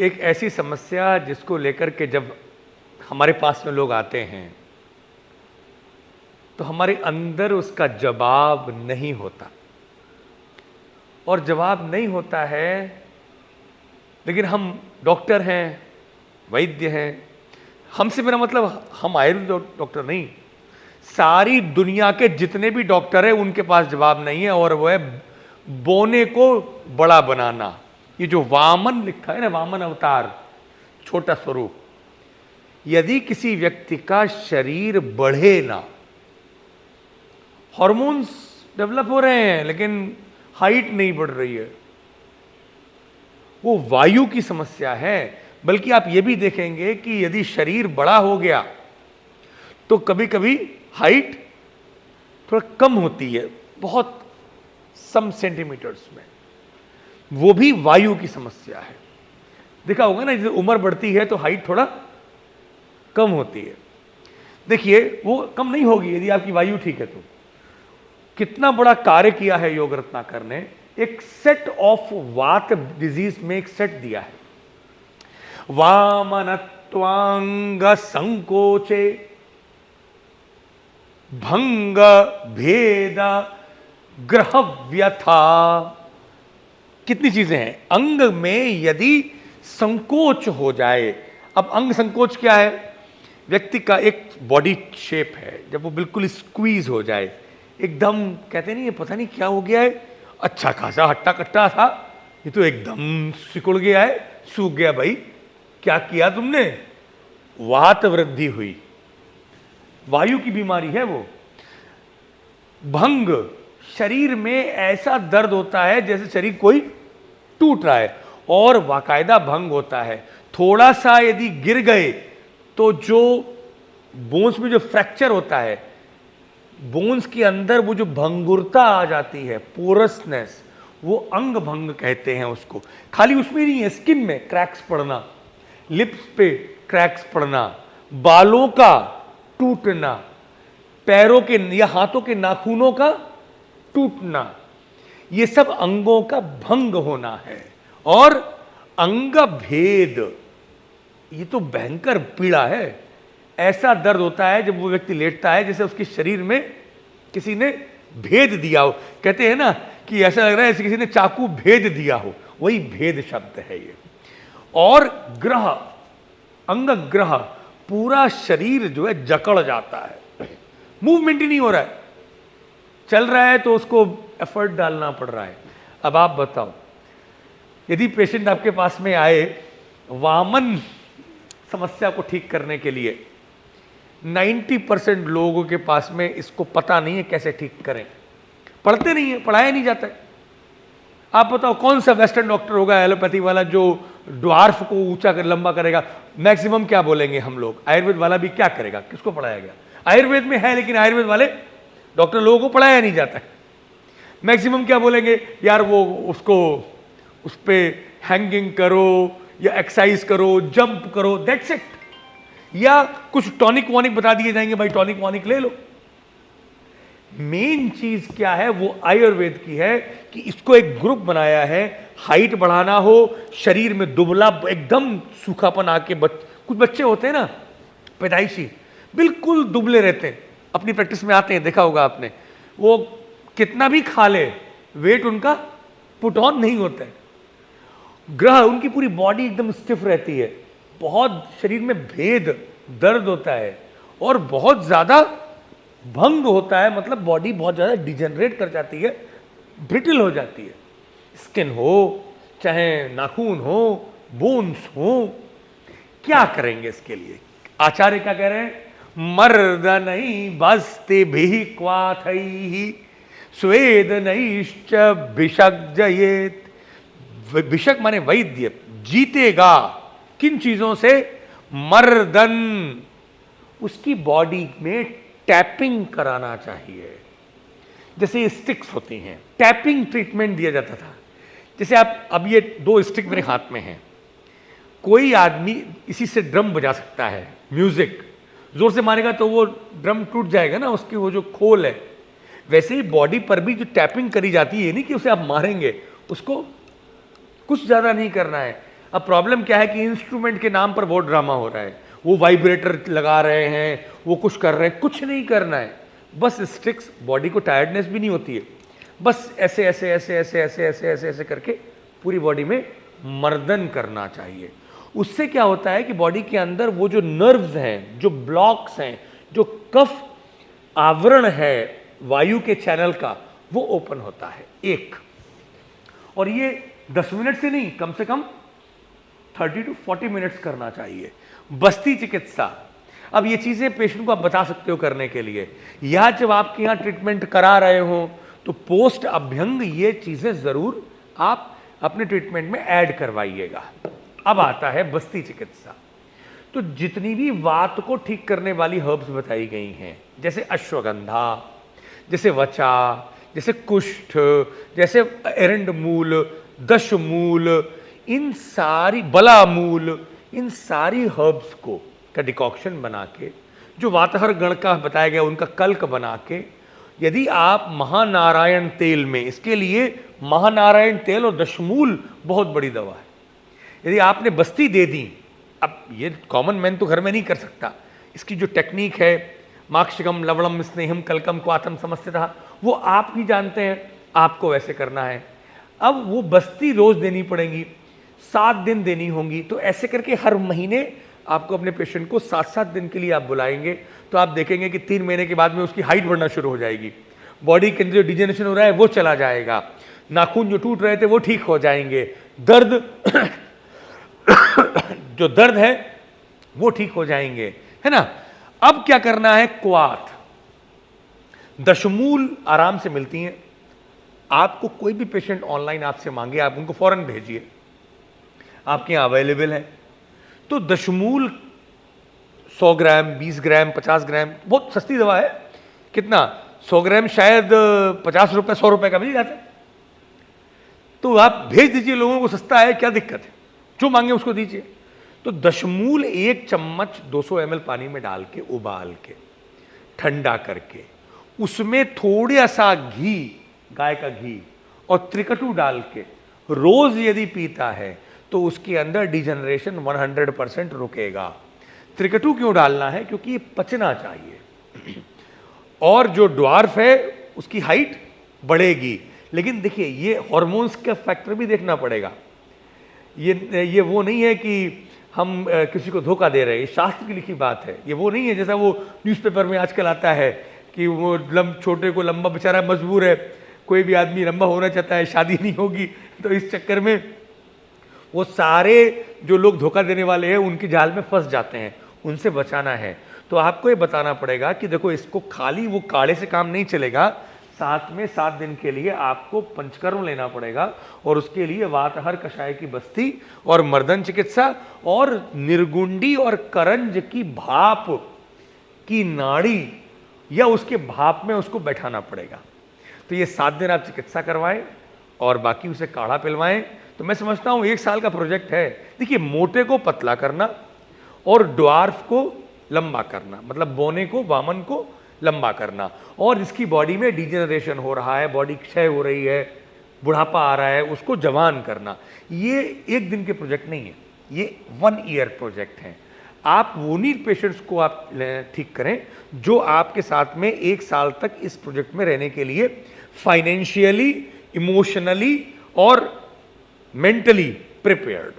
एक ऐसी समस्या जिसको लेकर के जब हमारे पास में लोग आते हैं तो हमारे अंदर उसका जवाब नहीं होता, और जवाब नहीं होता है, लेकिन हम डॉक्टर हैं, वैद्य हैं। हमसे मेरा मतलब हम आयुर्वेद डॉक्टर नहीं, सारी दुनिया के जितने भी डॉक्टर हैं उनके पास जवाब नहीं है, और वो है बोने को बड़ा बनाना। ये जो वामन लिखा है ना, वामन अवतार, छोटा स्वरूप, यदि किसी व्यक्ति का शरीर बढ़े ना, हार्मोन्स डेवलप हो रहे हैं लेकिन हाइट नहीं बढ़ रही है, वो वायु की समस्या है। बल्कि आप ये भी देखेंगे कि यदि शरीर बड़ा हो गया तो कभी कभी हाइट थोड़ा कम होती है, बहुत सम सेंटीमीटर्स में, वो भी वायु की समस्या है। देखा होगा ना, जैसे उम्र बढ़ती है तो हाइट थोड़ा कम होती है। देखिए वो कम नहीं होगी यदि आपकी वायु ठीक है। तो कितना बड़ा कार्य किया है योग रत्नाकर ने, एक सेट ऑफ वात डिजीज में एक सेट दिया है। वामनत्वांग संकोचे भंग भेद ग्रह व्यथा, कितनी चीजें हैं। अंग में यदि संकोच हो जाए, अब अंग संकोच क्या है, व्यक्ति का एक बॉडी शेप है, जब वो बिल्कुल स्क्वीज हो जाए, एकदम कहते नहीं, ये पता नहीं क्या हो गया है, अच्छा खासा हट्टा कट्टा था, ये तो एकदम सिकुड़ गया है, सूख गया। भाई क्या किया तुमने, वात वृद्धि हुई, वायु की बीमारी है वो। भंग, शरीर में ऐसा दर्द होता है जैसे शरीर कोई टूट रहा है, और बाकायदा भंग होता है। थोड़ा सा यदि गिर गए तो जो बोन्स में जो फ्रैक्चर होता है, बोन्स के अंदर वो जो भंगुरता आ जाती है, पोरसनेस, वो अंग भंग कहते हैं उसको। खाली उसमें नहीं है, स्किन में क्रैक्स पड़ना, लिप्स पे क्रैक्स पड़ना, बालों का टूटना, पैरों के या हाथों के नाखूनों का टूटना, ये सब अंगों का भंग होना है। और अंग भेद, ये तो भयंकर पीड़ा है। ऐसा दर्द होता है जब वो व्यक्ति लेटता है जैसे उसके शरीर में किसी ने भेद दिया हो। कहते हैं ना कि ऐसा लग रहा है जैसे किसी ने चाकू भेद दिया हो, वही भेद शब्द है ये। और ग्रह, अंग ग्रह, पूरा शरीर जो है जकड़ जाता है, मूवमेंट ही नहीं हो रहा है, चल रहा है तो उसको एफर्ट डालना पड़ रहा है। अब आप बताओ, यदि पेशेंट आपके पास में आए वामन समस्या को ठीक करने के लिए, 90% लोगों के पास में इसको पता नहीं है कैसे ठीक करें, पढ़ते नहीं है, पढ़ाया नहीं जाता है। आप बताओ कौन सा वेस्टर्न डॉक्टर होगा एलोपैथी वाला जो ड्वार्फ को ऊंचा कर लंबा करेगा? मैक्सिमम क्या बोलेंगे हम लोग, आयुर्वेद वाला भी क्या करेगा, किसको पढ़ाया गया? आयुर्वेद में है लेकिन आयुर्वेद वाले डॉक्टर लोगों को पढ़ाया नहीं जाता है। मैक्सिमम क्या बोलेंगे, यार वो उसको उस पर हैंगिंग करो या एक्सरसाइज करो, जंप करो, दैट्स इट। या कुछ टॉनिक वॉनिक बता दिए जाएंगे, भाई टॉनिक वॉनिक ले लो। मेन चीज क्या है, वो आयुर्वेद की है कि इसको एक ग्रुप बनाया है। हाइट बढ़ाना हो, शरीर में दुबला एकदम सूखापन आके कुछ बच्चे होते हैं ना पैदाइशी, बिल्कुल दुबले रहते हैं, अपनी प्रैक्टिस में आते हैं, देखा होगा आपने, वो कितना भी खा ले वेट उनका पुट ऑन नहीं होता है। ग्रह, उनकी पूरी बॉडी एकदम स्टिफ रहती है, बहुत शरीर में भेद दर्द होता है और बहुत ज्यादा भंग होता है, मतलब बॉडी बहुत ज्यादा डिजेनरेट कर जाती है, ब्रिटल हो जाती है। स्किन हो चाहे नाखून हो, बोन्स हो, क्या करेंगे इसके लिए? आचार्य क्या कह रहे हैं, मर्द नहीं बसते भी क्वाथई स्वेद नैश्च भिषक जयेत। भिषक माने वैद्य, जीतेगा किन चीजों से? मर्दन, उसकी बॉडी में टैपिंग कराना चाहिए। जैसे स्टिक्स होती हैं, टैपिंग ट्रीटमेंट दिया जाता था। जैसे आप, अब ये 2 स्टिक मेरे हाथ में हैं, कोई आदमी इसी से ड्रम बजा सकता है, म्यूजिक जोर से मारेगा तो वो ड्रम टूट जाएगा ना, उसकी वो जो खोल है। वैसे ही बॉडी पर भी जो टैपिंग करी जाती है, नहीं कि उसे आप मारेंगे, उसको कुछ ज्यादा नहीं करना है, अब प्रॉब्लम क्या है कि इंस्ट्रूमेंट के नाम पर बहुत ड्रामा हो रहा है, वो वाइब्रेटर लगा रहे हैं, वो कुछ कर रहे हैं, कुछ नहीं करना है, बस स्टिक्स, बॉडी को टायर्डनेस भी नहीं होती है, बस ऐसे ऐसे ऐसे ऐसे ऐसे ऐसे ऐसे ऐसे करके पूरी बॉडी में मर्दन करना चाहिए। उससे क्या होता है कि बॉडी के अंदर वो जो नर्व्स हैं, जो ब्लॉक्स हैं, जो कफ आवरण है वायु के चैनल का, वो ओपन होता है। एक, और ये 10 मिनट से नहीं, कम से कम 30 to 40 मिनट्स करना चाहिए। बस्ती चिकित्सा, अब ये चीज़ें पेशेंट को आप बता सकते हो करने के लिए, या जब आपके यहाँ ट्रीटमेंट करा रहे हो तो पोस्ट अभ्यंग ये चीज़ें ज़रूर आप अपने ट्रीटमेंट में ऐड करवाइएगा। अब आता है बस्ती चिकित्सा। तो जितनी भी वात को ठीक करने वाली हर्ब्स बताई गई हैं, जैसे अश्वगंधा, जैसे वचा, जैसे कुष्ठ, जैसे एरंड मूल, दशमूल, इन सारी बलामूल, इन सारी हर्ब्स को का डिकॉक्शन बना के, जो वातहर गण का बताया गया उनका कल्क बना के, यदि आप महानारायण तेल में, इसके लिए महानारायण तेल और दशमूल बहुत बड़ी दवा है, यदि आपने बस्ती दे दी, अब ये कॉमन मैन तो घर में नहीं कर सकता, इसकी जो टेक्निक है, माक्षिकम लवणम स्नेहम कलकम क्वाथम समस्थितः, वो आप ही जानते हैं, आपको वैसे करना है। अब वो बस्ती रोज देनी पड़ेगी, 7 दिन देनी होंगी, तो ऐसे करके हर महीने आपको अपने पेशेंट को 7-7 दिन के लिए आप बुलाएंगे, तो आप देखेंगे कि 3 महीने के बाद में उसकी हाइट बढ़ना शुरू हो जाएगी, बॉडी के अंदर जो डिजेनरेशन हो रहा है वो चला जाएगा, नाखून जो टूट रहे थे वो ठीक हो जाएंगे, दर्द जो दर्द है वो ठीक हो जाएंगे, है ना। अब क्या करना है, क्वाथ, दशमूल आराम से मिलती हैं, आपको कोई भी पेशेंट ऑनलाइन आपसे मांगे, आप उनको फौरन भेजिए, आपके यहाँ अवेलेबल है। तो दशमूल 100 ग्राम, 20 ग्राम, 50 ग्राम, बहुत सस्ती दवा है, कितना, 100 ग्राम शायद 50 रुपये 100 रुपये का मिल जाता है, तो आप भेज दीजिए, लोगों को सस्ता है, क्या दिक्कत है, जो मांगे उसको दीजिए। तो दशमूल 1 चम्मच 200 ml पानी में डाल के, उबाल के, ठंडा करके, उसमें थोड़ा सा घी, गाय का घी और त्रिकटु डाल के रोज यदि पीता है तो उसके अंदर डिजेनरेशन 100% रुकेगा। त्रिकटु क्यों डालना है, क्योंकि ये पचना चाहिए, और जो ड्वार्फ है उसकी हाइट बढ़ेगी। लेकिन देखिए, ये हॉर्मोन्स का फैक्टर भी देखना पड़ेगा, ये वो नहीं है कि हम किसी को धोखा दे रहे हैं, ये शास्त्र की लिखी बात है, ये वो नहीं है जैसा वो न्यूज़पेपर में आजकल आता है कि वो छोटे को लंबा, बेचारा मजबूर है, कोई भी आदमी लंबा होना चाहता है, शादी नहीं होगी, तो इस चक्कर में वो सारे जो लोग धोखा देने वाले हैं उनकी जाल में फंस जाते हैं, उनसे बचाना है। तो आपको ये बताना पड़ेगा कि देखो, इसको खाली वो काढ़े से काम नहीं चलेगा, साथ में 7 दिन के लिए आपको पंचकर्म लेना पड़ेगा, और उसके लिए वातहर कषाय की बस्ती और मर्दन चिकित्सा और निर्गुंडी और करंज की भाप की नाड़ी या उसके भाप में उसको बैठाना पड़ेगा। तो ये 7 दिन आप चिकित्सा करवाएं और बाकी उसे काढ़ा पिलवाएं। तो मैं समझता हूँ 1 साल का प्रोजेक्ट है। देखिए, मोटे को पतला करना और ड्वार्फ को लंबा करना, मतलब बोने को, वामन को लंबा करना, और जिसकी बॉडी में डिजेनरेशन हो रहा है, बॉडी क्षय हो रही है, बुढ़ापा आ रहा है, उसको जवान करना। ये 1 दिन के प्रोजेक्ट नहीं है, ये 1 ईयर प्रोजेक्ट है। आप उन्हीं पेशेंट्स को आप ठीक करें जो आपके साथ में 1 साल तक इस प्रोजेक्ट में रहने के लिए फाइनेंशियली, इमोशनली और मेंटली प्रिपेयर्ड।